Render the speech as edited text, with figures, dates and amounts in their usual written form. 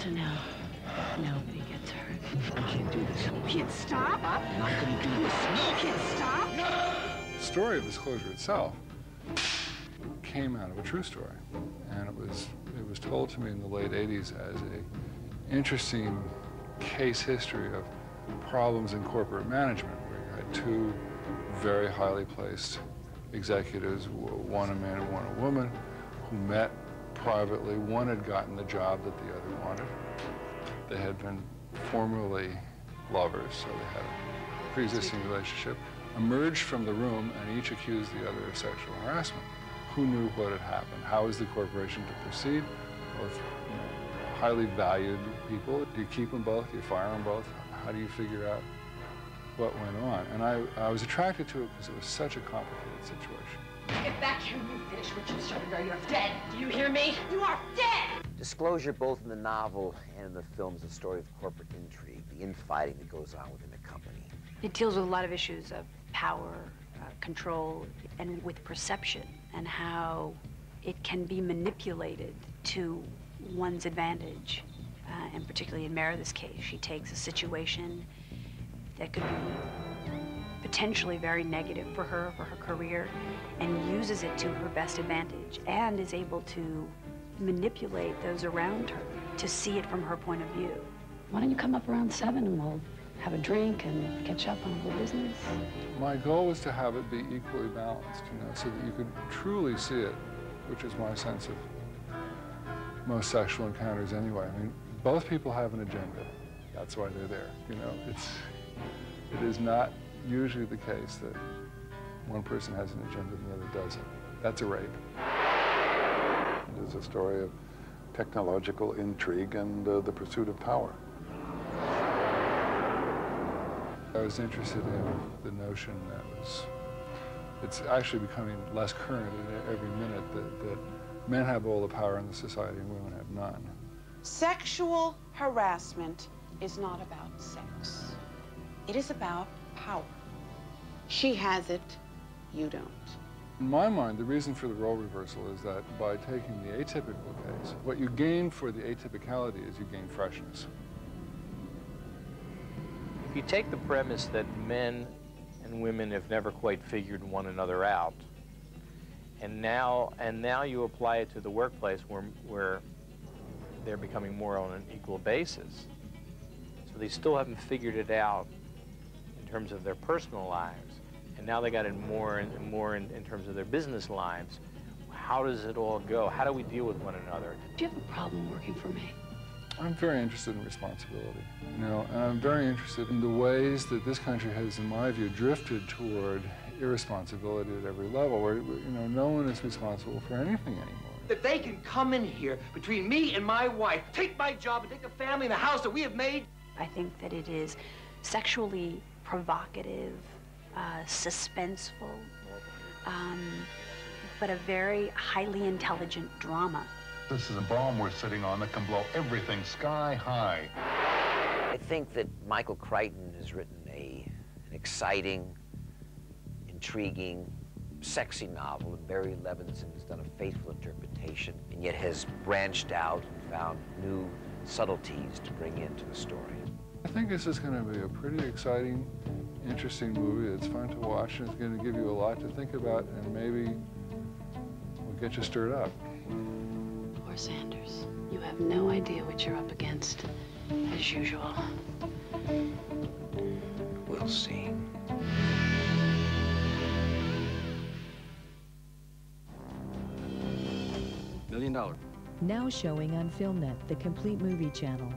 to know nobody gets hurt. I can't do this. Kid, stop! I'm not gonna do this. No, kid, stop! No! The story of Disclosure itself came out of a true story, and it was told to me in the late '80s as an interesting case history of problems in corporate management, where you had two very highly placed executives, one a man and one a woman, who met privately. One had gotten the job that the other wanted. They had been formerly lovers, so they had a pre-existing relationship, emerged from the room and each accused the other of sexual harassment. Who knew what had happened? How is the corporation to proceed? Both highly valued people. Do you keep them both? Do you fire them both? How do you figure out what went on? And I was attracted to it because it was such a complicated situation. Get back here and you finish what you started, or you're dead. Do you hear me? You are dead! Disclosure, both in the novel and in the film, is a story of corporate intrigue, the infighting that goes on within a company. It deals with a lot of issues of power, control, and with perception, and how it can be manipulated to one's advantage. And particularly in Meredith's case, she takes a situation that could be potentially very negative for her career, and uses it to her best advantage, and is able to manipulate those around her to see it from her point of view. Why don't you come up around 7 and we'll have a drink and catch up on the business? My goal was to have it be equally balanced, so that you could truly see it, which is my sense of most sexual encounters anyway. I mean, both people have an agenda. That's why they're there. It is not usually the case that one person has an agenda and the other doesn't. That's a rape. It is a story of technological intrigue and the pursuit of power. I was interested in the notion that it's actually becoming less current every minute that men have all the power in the society and women have none. Sexual harassment is not about sex. It is about power. She has it, you don't. In my mind, the reason for the role reversal is that by taking the atypical case, what you gain for the atypicality is you gain freshness. If you take the premise that men and women have never quite figured one another out, and now you apply it to the workplace where they're becoming more on an equal basis, so they still haven't figured it out in terms of their personal lives, and now they got it more and more in terms of their business lives. How does it all go? How do we deal with one another? Do you have a problem working for me? I'm very interested in responsibility, and I'm very interested in the ways that this country has, in my view, drifted toward irresponsibility at every level, where, no one is responsible for anything anymore. That they can come in here between me and my wife, take my job and take the family and the house that we have made. I think that it is sexually provocative, suspenseful, but a very highly intelligent drama. This is a bomb we're sitting on that can blow everything sky high. I think that Michael Crichton has written an exciting, intriguing, sexy novel, and Barry Levinson has done a faithful interpretation, and yet has branched out and found new subtleties to bring into the story. I think this is going to be a pretty exciting, interesting movie that's fun to watch, and it's going to give you a lot to think about, and maybe will get you stirred up. Poor Sanders. You have no idea what you're up against, as usual. We'll see. $1 million. Now showing on FilmNet, the complete movie channel.